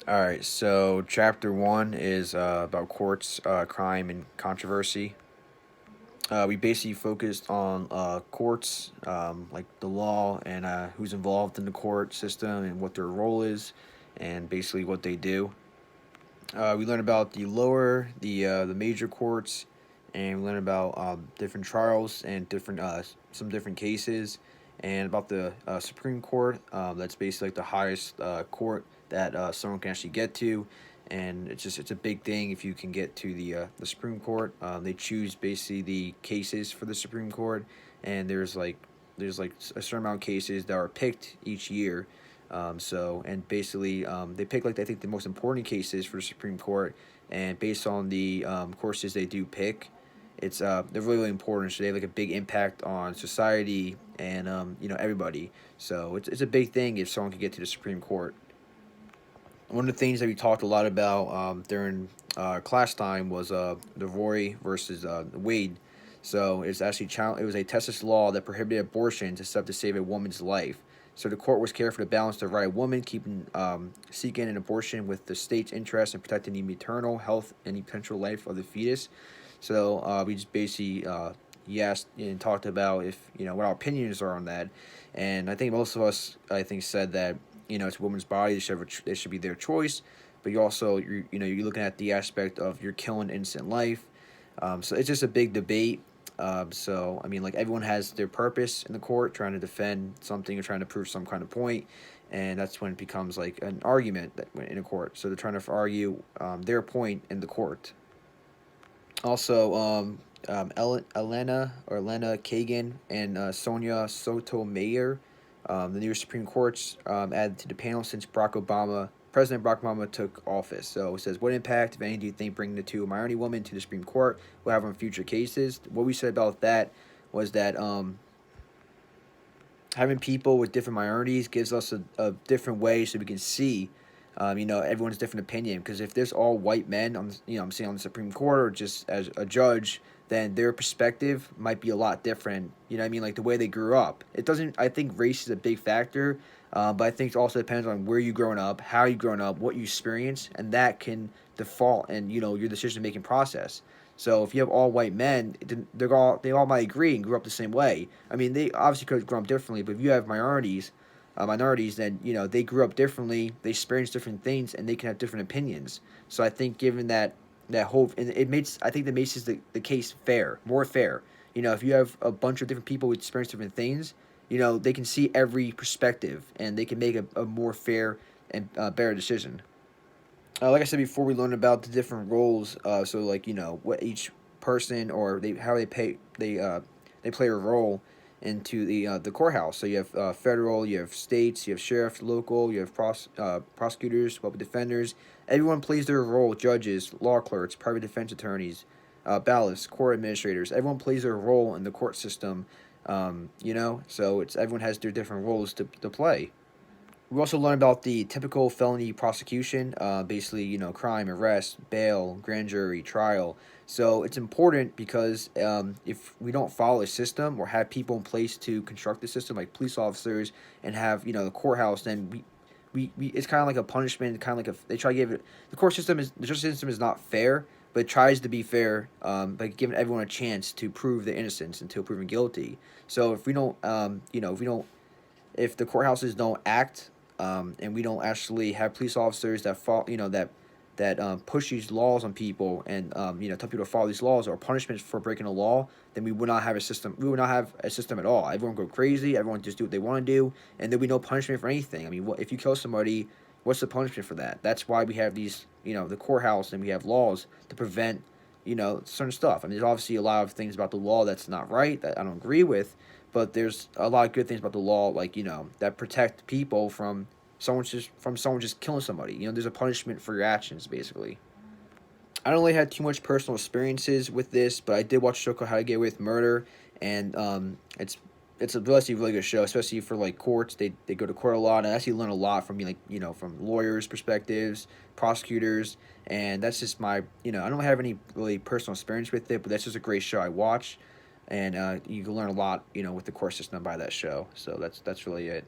All right, so chapter one is about courts, crime, and controversy. We basically focused on courts, like the law and who's involved in the court system and what their role is, and basically what they do. We learned about the major courts, and we learned about different trials and some different cases, and about the Supreme Court. That's basically like the highest court that someone can actually get to, and it's a big thing if you can get to the Supreme Court. They choose basically the cases for the Supreme Court, and there's like a certain amount of cases that are picked each year, and basically, they pick like I think the most important cases for the Supreme Court, and based on the courses they do pick, they're really, really important. So they have like a big impact on society and everybody. So it's a big thing if someone can get to the Supreme Court. One of the things that we talked a lot about during class time was the Roy versus Wade. So it was a Texas law that prohibited abortion except to save a woman's life. So the court was careful to balance the right of woman keeping seeking an abortion with the state's interest in protecting the maternal health and the potential life of the fetus. So we just basically he asked and talked about if what our opinions are on that, and I think most of us said that it's a woman's body. They should be their choice. But you're looking at the aspect of you're killing innocent life. So it's just a big debate. So I mean, like everyone has their purpose in the court, trying to defend something or trying to prove some kind of point, and that's when it becomes like an argument in a court. So they're trying to argue their point in the court. Also, Elena Kagan and Sonia Sotomayor, the new Supreme Court's added to the panel since President Barack Obama took office. So it says, what impact, if any, do you think bringing the two minority women to the Supreme Court will have on future cases? What we said about that was that having people with different minorities gives us a different way so we can see everyone's different opinion. Because if there's all white men I'm saying on the Supreme Court or just as a judge, then their perspective might be a lot different. You know what I mean? Like the way they grew up. It doesn't. I think race is a big factor, but I think it also depends on where you growing up, how you growing up, what you experience, and that can default and your decision making process. So if you have all white men, they all might agree and grew up the same way. I mean, they obviously could have grown up differently, but if you have minorities, then they grew up differently, they experienced different things, and they can have different opinions. So I think given that whole, and it makes I think that makes the case more fair. If you have a bunch of different people who experience different things, they can see every perspective and they can make a more fair and better decision. Like I said before, we learned about the different roles. So like what each person or how they play a role into the courthouse. So you have federal, you have states, you have sheriff, local, you have prosecutors, public defenders. Everyone plays their role. Judges, law clerks, private defense attorneys, bailiffs, court administrators. Everyone plays their role in the court system. So it's everyone has their different roles to play. We also learn about the typical felony prosecution, basically, crime, arrest, bail, grand jury, trial. So it's important because if we don't follow a system or have people in place to construct the system, like police officers, and have the courthouse, then we it's kind of like a punishment, kind of like they try to give it. The justice system is not fair, but it tries to be fair by giving everyone a chance to prove their innocence until proven guilty. So if we don't, if the courthouses don't act, and we don't actually have police officers that fall, that push these laws on people and tell people to follow these laws or punishments for breaking the law, then we would not have a system. We would not have a system at all. Everyone go crazy. Everyone just do what they want to do, and there would be no punishment for anything. I mean, if you kill somebody, what's the punishment for that? That's why we have these, the courthouse, and we have laws to prevent, certain stuff. I mean, there's obviously a lot of things about the law that's not right that I don't agree with, but there's a lot of good things about the law, like that protect people from someone just killing somebody. There's a punishment for your actions, basically. I don't really have too much personal experiences with this, but I did watch a show called How to Get Away with Murder, and it's a really good show, especially for like courts. They go to court a lot, and I actually learn a lot from from lawyers' perspectives, prosecutors, and that's just my I don't have any really personal experience with it, but that's just a great show I watch, and you can learn a lot with the court system by that show. So that's really it.